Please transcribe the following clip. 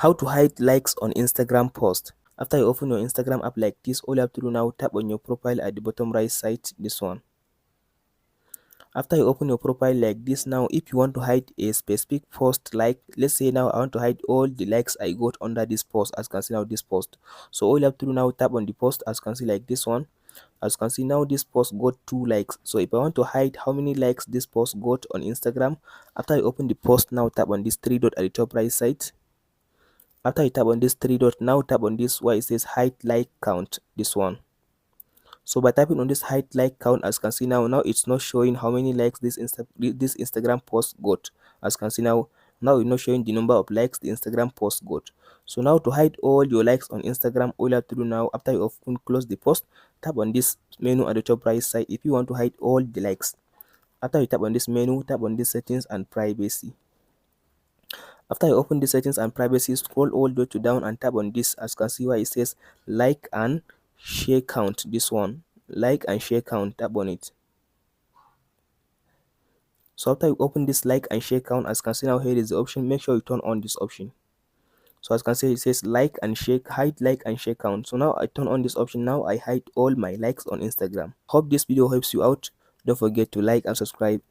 How to hide likes on Instagram post. After you open your Instagram app like this, all you have to do now, tap on your profile at the bottom right side, this one. After you open your profile like this, now if you want to hide a specific post, like let's say now I want to hide all the likes I got under this post, as you can see now this post. So all you have to do now, tap on the post, as you can see like this one. As you can see now, this post got 2 likes. So if I want to hide how many likes this post got on Instagram, after you open the post, now tap on this 3 dot at the top right side. After you tap on this 3 dot, now tap on this where it says hide like count, this one. So by tapping on this hide like count, as you can see now it's not showing how many likes this Instagram post got. As you can see now it's not showing the number of likes the Instagram post got. So now to hide all your likes on Instagram, all you have to do now, after you open close the post, tap on this menu at the top right side if you want to hide all the likes. After you tap on this menu, tap on this settings and privacy. After you open the settings and privacy, scroll all the way to down and tap on this, as you can see where it says like and share count, this one. Like and share count, tap on it. So after you open this like and share count, as you can see now, here is the option. Make sure you turn on this option. So as you can see, it says like and share, hide like and share count. So now I turn on this option. Now I hide all my likes on Instagram. Hope this video helps you out. Don't forget to like and subscribe.